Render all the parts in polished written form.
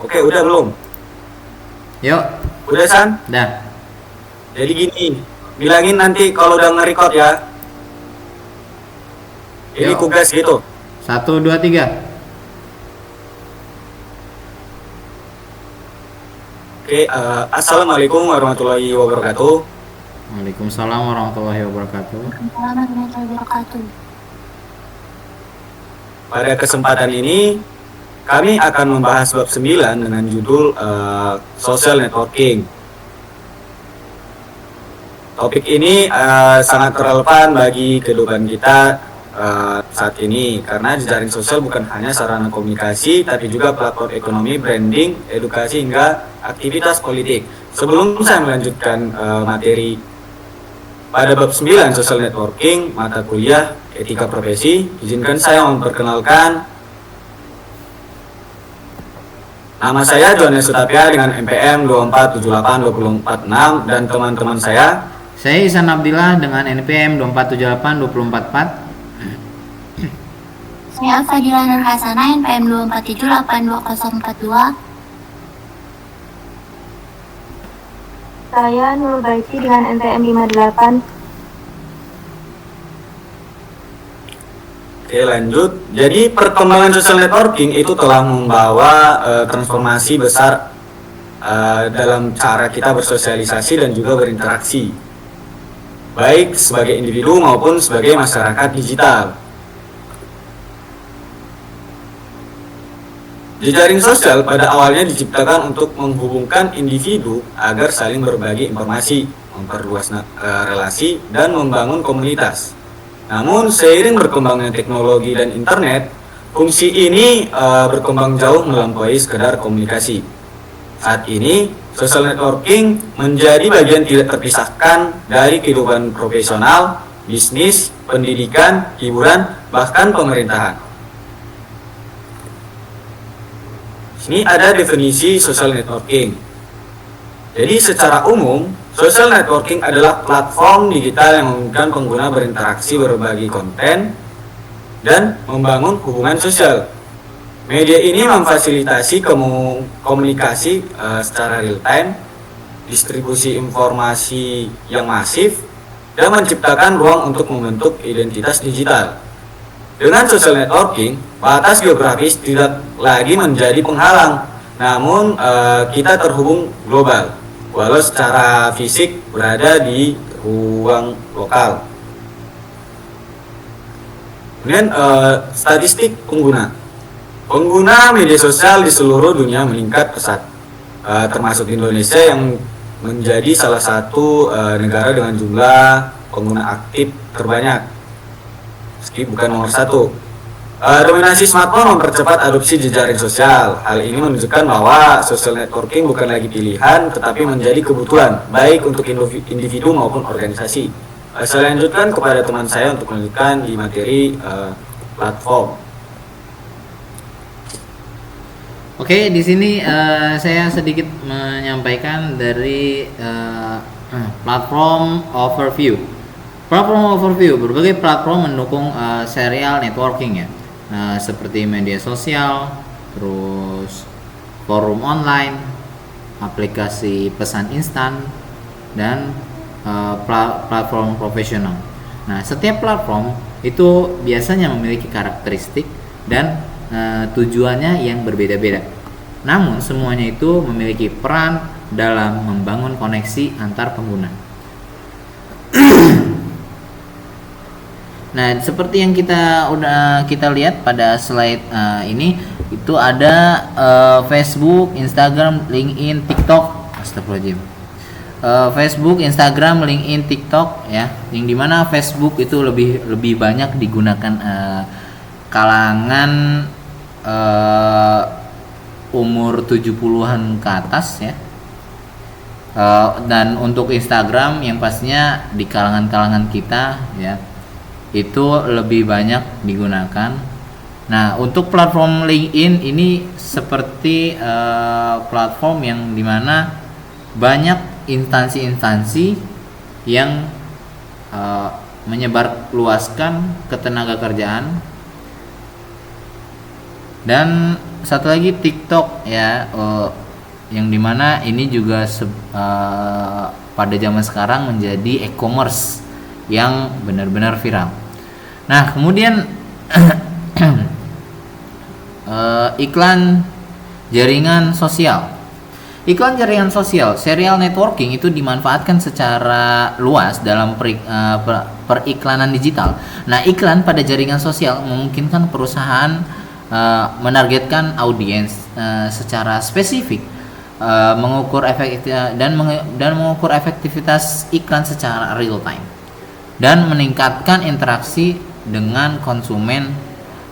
Oke, udah belum? Yuk, Udah, San? dah. Jadi gini, bilangin nanti kalau udah nge-record ya. Ini Yuk. tugas gitu. 1, 2, 3. Oke, Assalamualaikum warahmatullahi wabarakatuh. Waalaikumsalam warahmatullahi wabarakatuh. Waalaikumsalam warahmatullahi wabarakatuh. Pada kesempatan ini, kami akan membahas bab 9 dengan judul Social Networking. Topik ini sangat relevan bagi kehidupan kita saat ini, karena jejaring sosial bukan hanya sarana komunikasi, tapi juga platform ekonomi, branding, edukasi, hingga aktivitas politik. Sebelum saya melanjutkan materi pada bab 9 Social Networking, mata kuliah Etika Profesi, izinkan saya memperkenalkan nama saya Johannes Sutapia dengan NPM 2478246 dan teman-teman saya. Saya Ihsan Abdillah dengan NPM 2478244. Saya Fadila Nur Hasanah NPM 247824042. Saya Nur Baiti dengan NPM 58. Oke, lanjut. Jadi perkembangan social networking itu telah membawa transformasi besar dalam cara kita bersosialisasi dan juga berinteraksi, baik sebagai individu maupun sebagai masyarakat digital. Jejaring sosial pada awalnya diciptakan untuk menghubungkan individu agar saling berbagi informasi, memperluas relasi, dan membangun komunitas. Namun seiring berkembangnya teknologi dan internet, fungsi ini berkembang jauh melampaui sekedar komunikasi. Saat ini, social networking menjadi bagian tidak terpisahkan dari kehidupan profesional, bisnis, pendidikan, hiburan, bahkan pemerintahan. Ini ada definisi social networking. Jadi secara umum, social networking adalah platform digital yang memungkinkan pengguna berinteraksi, berbagi konten, dan membangun hubungan sosial. Media ini memfasilitasi komunikasi secara real time, distribusi informasi yang masif, dan menciptakan ruang untuk membentuk identitas digital. Dengan social networking, batas geografis tidak lagi menjadi penghalang, namun kita terhubung global, walau secara fisik berada di ruang lokal. Kemudian statistik pengguna media sosial di seluruh dunia meningkat pesat, termasuk Indonesia yang menjadi salah satu negara dengan jumlah pengguna aktif terbanyak. Meski bukan nomor satu. Dominasi smartphone mempercepat adopsi jejaring sosial. Hal ini menunjukkan bahwa social networking bukan lagi pilihan, tetapi menjadi kebutuhan, baik untuk individu maupun organisasi. Saya lanjutkan kepada teman saya untuk melanjutkan di materi platform. Oke, di sini saya sedikit menyampaikan dari platform overview. Platform overview, berbagai platform mendukung serial networking ya. Seperti media sosial, terus forum online, aplikasi pesan instan, dan platform profesional. Nah, setiap platform itu biasanya memiliki karakteristik dan tujuannya yang berbeda-beda. Namun semuanya itu memiliki peran dalam membangun koneksi antar pengguna. Nah, seperti yang kita lihat pada slide ini, itu ada Facebook, Instagram, LinkedIn, TikTok. Astagfirullahaladzim. Facebook, Instagram, LinkedIn, TikTok ya. Yang dimana Facebook itu lebih banyak digunakan kalangan umur 70-an ke atas ya. Dan untuk Instagram yang pastinya di kalangan kita ya, itu lebih banyak digunakan. Nah, untuk platform LinkedIn ini seperti platform yang dimana banyak instansi-instansi yang menyebarluaskan ketenaga kerjaan dan satu lagi TikTok ya, yang dimana ini juga pada zaman sekarang menjadi e-commerce yang benar-benar viral. Nah, kemudian iklan jaringan sosial. Iklan jaringan sosial, serial networking itu dimanfaatkan secara luas dalam periklanan digital. Nah, iklan pada jaringan sosial memungkinkan perusahaan menargetkan audiens secara spesifik, mengukur mengukur efektivitas iklan secara real time, dan meningkatkan interaksi dengan konsumen.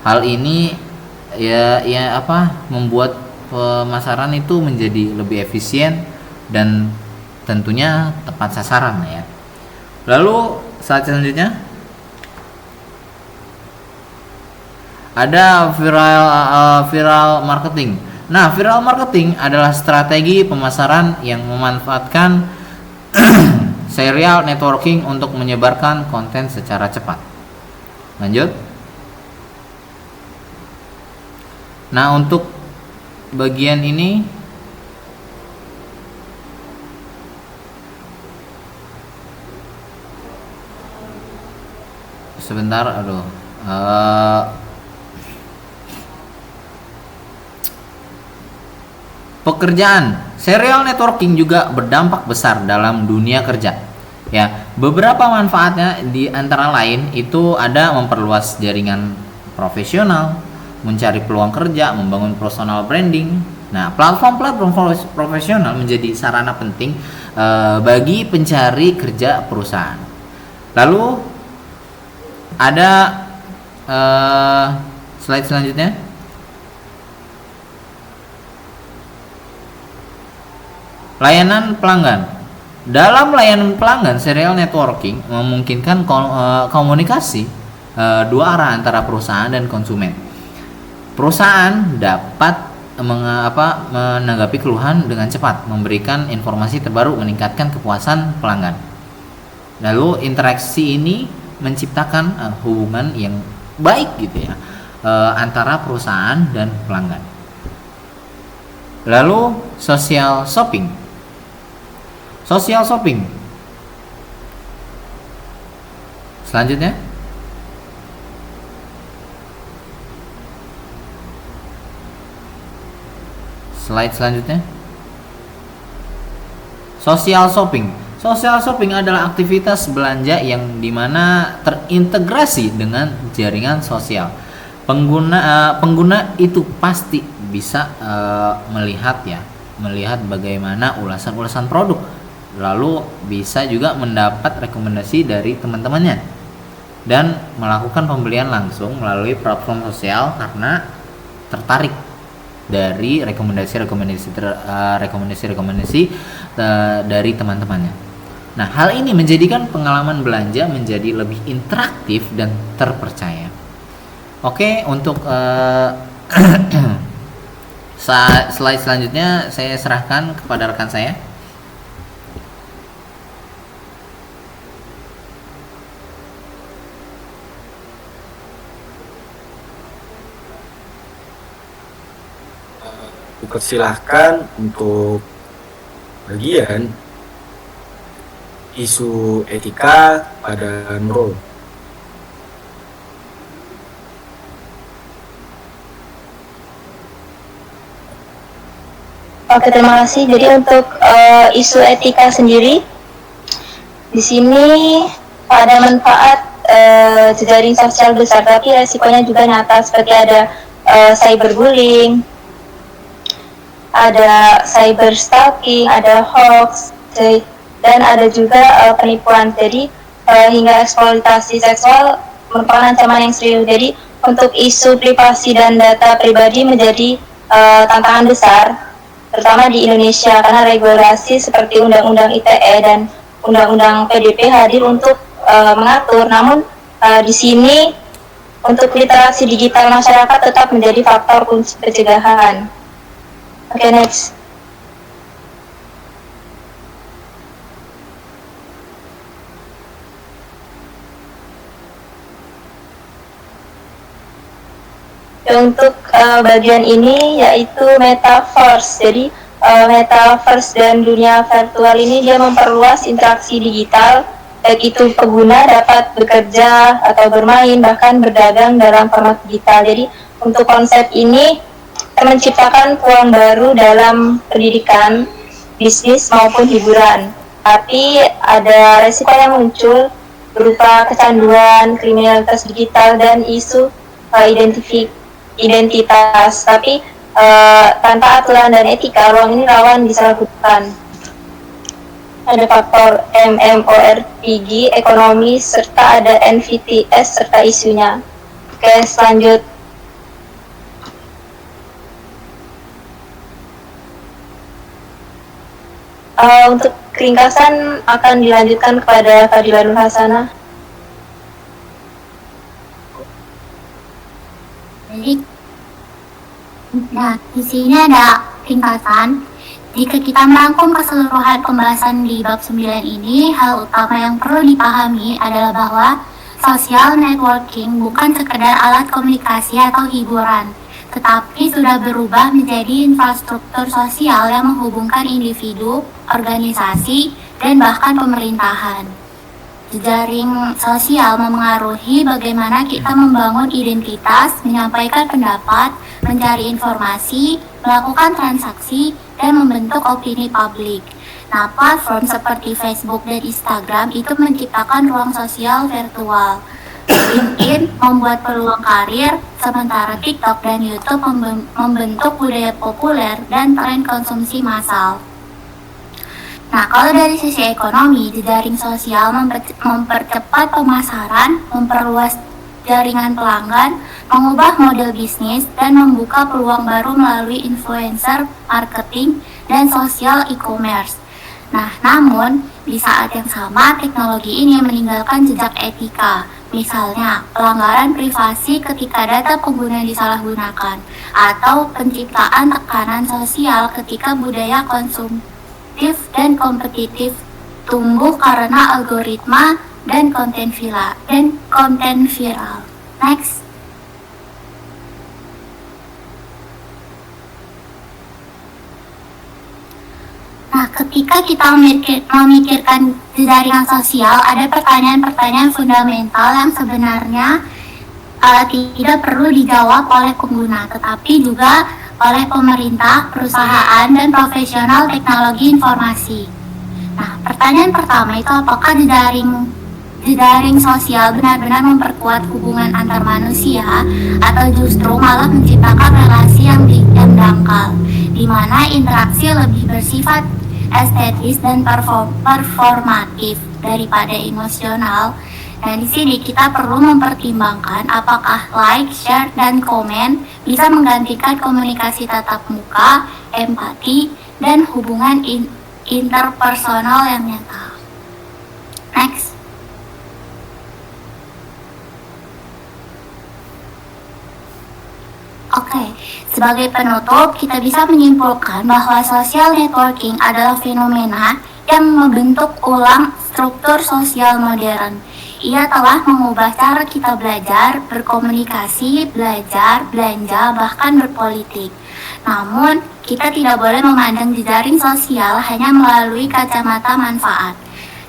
Hal ini membuat pemasaran itu menjadi lebih efisien dan tentunya tepat sasaran ya. Lalu slide selanjutnya ada viral marketing. Nah, viral marketing adalah strategi pemasaran yang memanfaatkan serial networking untuk menyebarkan konten secara cepat. Lanjut. Nah, untuk bagian ini sebentar, pekerjaan. Serial networking juga berdampak besar dalam dunia kerja. Ya, beberapa manfaatnya di antara lain itu ada memperluas jaringan profesional, mencari peluang kerja, membangun personal branding. Nah, platform-platform profesional menjadi sarana penting bagi pencari kerja perusahaan. Lalu ada slide selanjutnya. Layanan pelanggan. Dalam layanan pelanggan, serial networking memungkinkan komunikasi dua arah antara perusahaan dan konsumen. Perusahaan dapat menanggapi keluhan dengan cepat, memberikan informasi terbaru, meningkatkan kepuasan pelanggan. Lalu interaksi ini menciptakan hubungan yang baik gitu ya, antara perusahaan dan pelanggan. Lalu social shopping. Social shopping. Selanjutnya. Slide selanjutnya. Social shopping. Social shopping adalah aktivitas belanja yang dimana terintegrasi dengan jaringan sosial. Pengguna itu pasti bisa melihat bagaimana ulasan produk, lalu bisa juga mendapat rekomendasi dari teman-temannya dan melakukan pembelian langsung melalui platform sosial karena tertarik dari rekomendasi dari teman-temannya. Nah, hal ini menjadikan pengalaman belanja menjadi lebih interaktif dan terpercaya. Oke, untuk slide selanjutnya saya serahkan kepada rekan saya. Dipersilahkan untuk bagian isu etika pada Nurul. Oke, terima kasih. Jadi untuk isu etika sendiri, di sini ada manfaat jejaring sosial besar, tapi resikonya juga nyata seperti ada cyberbullying, ada cyber stalking, ada hoax, dan ada juga penipuan. Jadi hingga eksploitasi seksual merupakan ancaman yang serius. Jadi untuk isu privasi dan data pribadi menjadi tantangan besar, terutama di Indonesia, karena regulasi seperti Undang-Undang ITE dan Undang-Undang PDP hadir untuk mengatur. Namun di sini untuk literasi digital masyarakat tetap menjadi faktor kunci pencegahan. Oke, next. Untuk bagian ini yaitu metaverse. Jadi metaverse dan dunia virtual ini dia memperluas interaksi digital, baik itu pengguna dapat bekerja atau bermain bahkan berdagang dalam format digital. Jadi untuk konsep ini menciptakan peluang baru dalam pendidikan, bisnis maupun hiburan. Tapi ada resiko yang muncul berupa kecanduan, kriminalitas digital dan isu identitas. Tapi tanpa aturan dan etika, ruang ini rawan disalahgunakan. Ada faktor MMORPG, ekonomi, serta ada NVTS serta isunya. Oke, selanjut. Untuk ringkasan akan dilanjutkan kepada Fadila Nur Hasanah. Jadi, nah di sini ada ringkasan. Jika kita merangkum keseluruhan pembahasan di bab 9 ini, hal utama yang perlu dipahami adalah bahwa social networking bukan sekedar alat komunikasi atau hiburan, tetapi sudah berubah menjadi infrastruktur sosial yang menghubungkan individu, organisasi, dan bahkan pemerintahan. Jejaring sosial memengaruhi bagaimana kita membangun identitas, menyampaikan pendapat, mencari informasi, melakukan transaksi, dan membentuk opini publik. Nah, platform seperti Facebook dan Instagram itu menciptakan ruang sosial virtual. LinkedIn membuat peluang karir, sementara TikTok dan YouTube membentuk budaya populer dan tren konsumsi massal. Nah, kalau dari sisi ekonomi, jejaring sosial mempercepat pemasaran, memperluas jaringan pelanggan, mengubah model bisnis, dan membuka peluang baru melalui influencer, marketing, dan sosial e-commerce. Nah, namun di saat yang sama, teknologi ini meninggalkan jejak etika. Misalnya, pelanggaran privasi ketika data pengguna disalahgunakan, atau penciptaan tekanan sosial ketika budaya konsumtif dan kompetitif tumbuh karena algoritma dan konten viral. Next. Nah, ketika kita memikirkan jaringan sosial, ada pertanyaan-pertanyaan fundamental yang sebenarnya tidak perlu dijawab oleh pengguna, tetapi juga oleh pemerintah, perusahaan, dan profesional teknologi informasi. Nah, pertanyaan pertama itu apakah jejaring sosial benar-benar memperkuat hubungan antar manusia atau justru malah menciptakan relasi yang dangkal, di mana interaksi lebih bersifat estetis dan performatif daripada emosional. Nah, di sini kita perlu mempertimbangkan apakah like, share, dan komen bisa menggantikan komunikasi tatap muka, empati, dan hubungan interpersonal yang nyata. Next. Oke, sebagai penutup, kita bisa menyimpulkan bahwa social networking adalah fenomena yang membentuk ulang struktur sosial modern. Ia telah mengubah cara kita belajar, berkomunikasi, belajar, belanja, bahkan berpolitik. Namun, kita tidak boleh memandang jejaring sosial hanya melalui kacamata manfaat.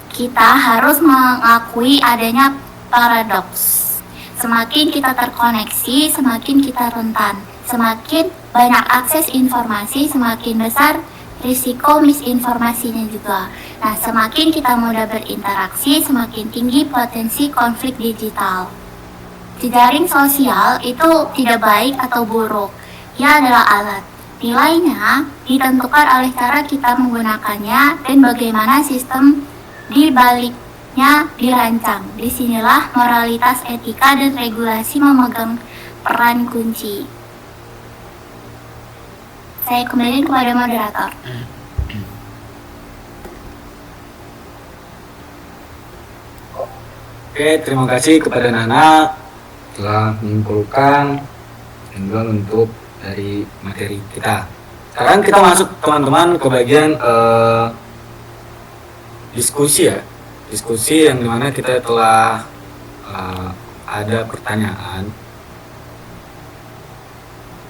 Kita harus mengakui adanya paradoks. Semakin kita terkoneksi, semakin kita rentan. Semakin banyak akses informasi, semakin besar risiko misinformasinya juga. Nah, semakin kita mudah berinteraksi, semakin tinggi potensi konflik digital. Jejaring sosial itu tidak baik atau buruk. Ia adalah alat. Nilainya ditentukan oleh cara kita menggunakannya dan bagaimana sistem di baliknya dirancang. Disinilah moralitas, etika, dan regulasi memegang peran kunci. Saya kembali kepada moderator. Oke, terima kasih kepada Nana telah menyimpulkan dan juga untuk dari materi kita. Sekarang kita masuk teman-teman ke bagian diskusi ya. Diskusi yang dimana kita telah ada pertanyaan.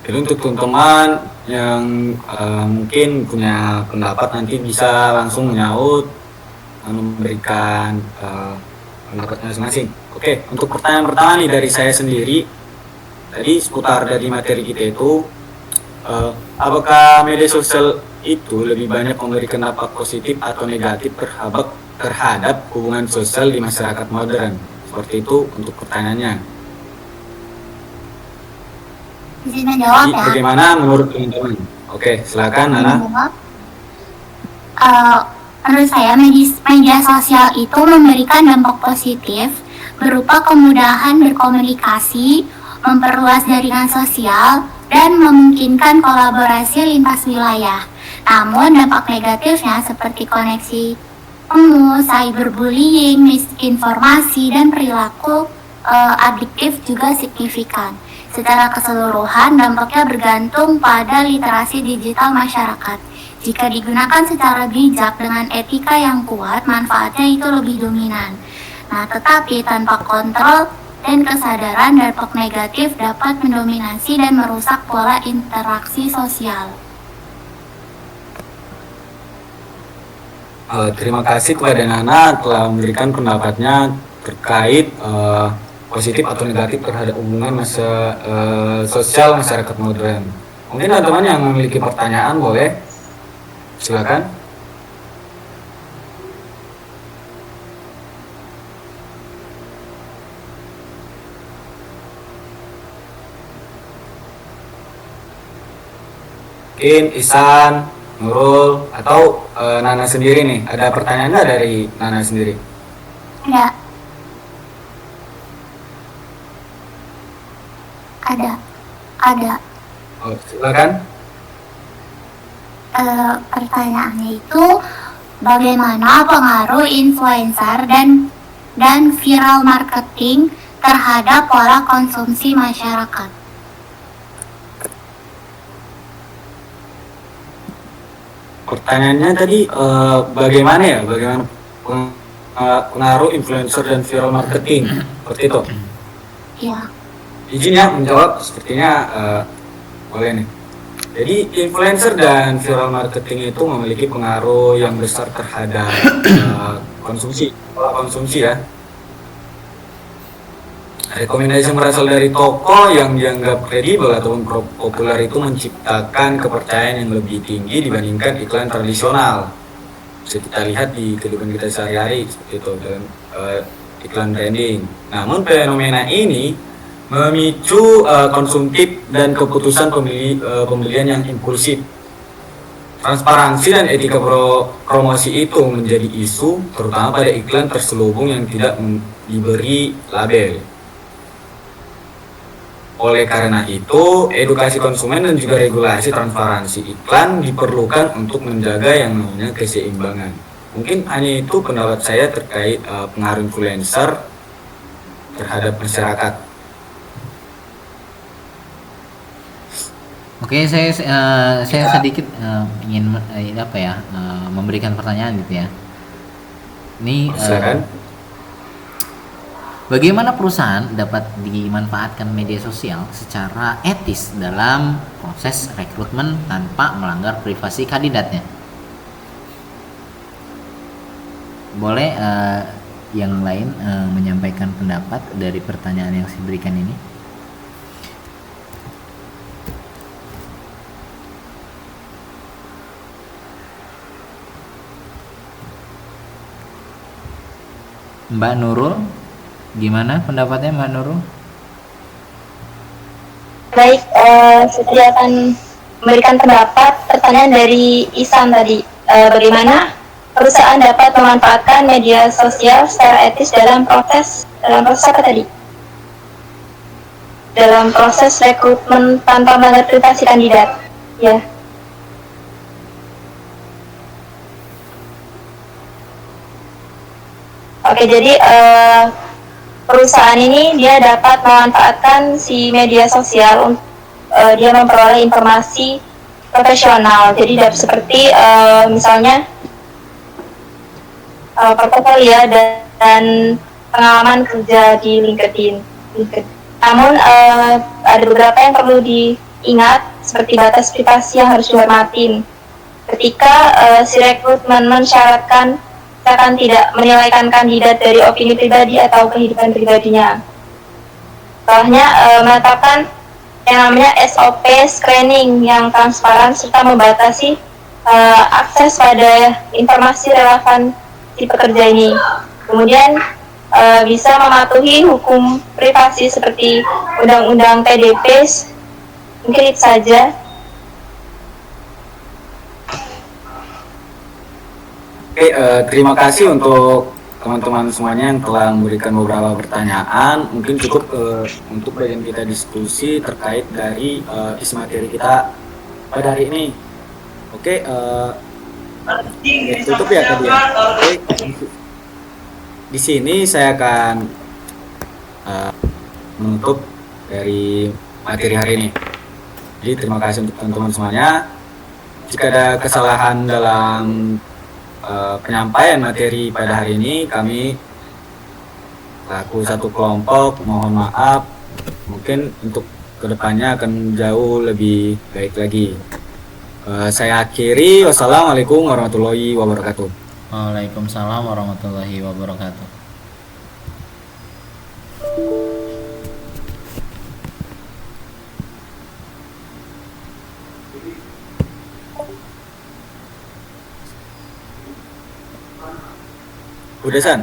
Jadi untuk teman-teman yang mungkin punya pendapat nanti bisa langsung menyaut, memberikan pendapatnya masing-masing. Oke, untuk pertanyaan pertama nih dari saya sendiri, tadi seputar dari materi kita itu, apakah media sosial itu lebih banyak memberikan dampak positif atau negatif terhadap hubungan sosial di masyarakat modern? Seperti itu untuk pertanyaannya. Izin menjawab Jadi, ya. bagaimana menurut teman-teman? Oke, silakan Nana. Menurut saya media sosial itu memberikan dampak positif berupa kemudahan berkomunikasi, memperluas jaringan sosial, dan memungkinkan kolaborasi lintas wilayah. Namun dampak negatifnya seperti koneksi temu, cyberbullying, misinformasi, dan perilaku adiktif juga signifikan. Secara keseluruhan, dampaknya bergantung pada literasi digital masyarakat. Jika digunakan secara bijak dengan etika yang kuat, manfaatnya itu lebih dominan. Nah, tetapi tanpa kontrol dan kesadaran, dampak negatif dapat mendominasi dan merusak pola interaksi sosial. Terima kasih kepada Nana telah memberikan pendapatnya terkait positif atau negatif terhadap hubungan sosial masyarakat modern. Mungkin teman-teman yang memiliki pertanyaan boleh silakan. Mungkin Isan, Nurul, atau Nana sendiri nih, ada pertanyaan nggak dari Nana sendiri? Ada. Oh, silakan. Pertanyaannya itu bagaimana pengaruh influencer dan viral marketing terhadap pola konsumsi masyarakat? Pertanyaannya tadi bagaimana pengaruh influencer dan viral marketing seperti itu? Ya. Izin ya menjawab, sepertinya boleh nih. Jadi influencer dan viral marketing itu memiliki pengaruh yang besar terhadap pola konsumsi ya. Rekomendasi yang berasal dari toko yang dianggap kredibel ataupun populer itu menciptakan kepercayaan yang lebih tinggi dibandingkan iklan tradisional. Bisa kita lihat di kehidupan kita sehari-hari seperti itu dalam iklan branding. Namun fenomena ini memicu konsumtif dan keputusan pembelian yang impulsif. Transparansi dan etika promosi itu menjadi isu, terutama pada iklan terselubung yang tidak diberi label. Oleh karena itu, edukasi konsumen dan juga regulasi transparansi iklan diperlukan untuk menjaga yang namanya keseimbangan. Mungkin hanya itu pendapat saya terkait pengaruh influencer terhadap masyarakat. Oke, saya sedikit ingin memberikan pertanyaan gitu ya. Ini Silakan. bagaimana perusahaan dapat dimanfaatkan media sosial secara etis dalam proses rekrutmen tanpa melanggar privasi kandidatnya? Boleh yang lain menyampaikan pendapat dari pertanyaan yang saya berikan ini? Mbak Nurul, gimana pendapatnya Mbak Nurul? Baik, saya akan memberikan pendapat pertanyaan dari Isan tadi. Bagaimana perusahaan dapat memanfaatkan media sosial secara etis dalam proses apa tadi? Dalam proses rekrutmen tanpa melanggar privasi kandidat. Ya. Oke, jadi perusahaan ini dia dapat memanfaatkan si media sosial untuk dia memperoleh informasi profesional. Jadi seperti misalnya portofolio dan pengalaman kerja di LinkedIn. Namun ada beberapa yang perlu ingat seperti batas privasi yang harus dihormatin. Ketika si rekrutmen mensyaratkan akan tidak menilaikan kandidat dari opini pribadi atau kehidupan pribadinya. Setelahnya menetapkan yang namanya SOP screening yang transparan serta membatasi akses pada informasi relevan si pekerja ini. Kemudian bisa mematuhi hukum privasi seperti undang-undang PDP. Mungkin itu saja. Oke, terima kasih untuk teman-teman semuanya yang telah memberikan beberapa pertanyaan. Mungkin cukup untuk bagian kita diskusi terkait dari isi materi kita pada hari ini. Oke, tutup ya tadi ya. Oke, di sini saya akan menutup dari materi hari ini. Jadi terima kasih untuk teman-teman semuanya. Jika ada kesalahan dalam penyampaian materi pada hari ini, kami selaku satu kelompok mohon maaf. Mungkin untuk kedepannya akan jauh lebih baik lagi. Saya akhiri. Wassalamualaikum warahmatullahi wabarakatuh. Waalaikumsalam warahmatullahi wabarakatuh. Udah San?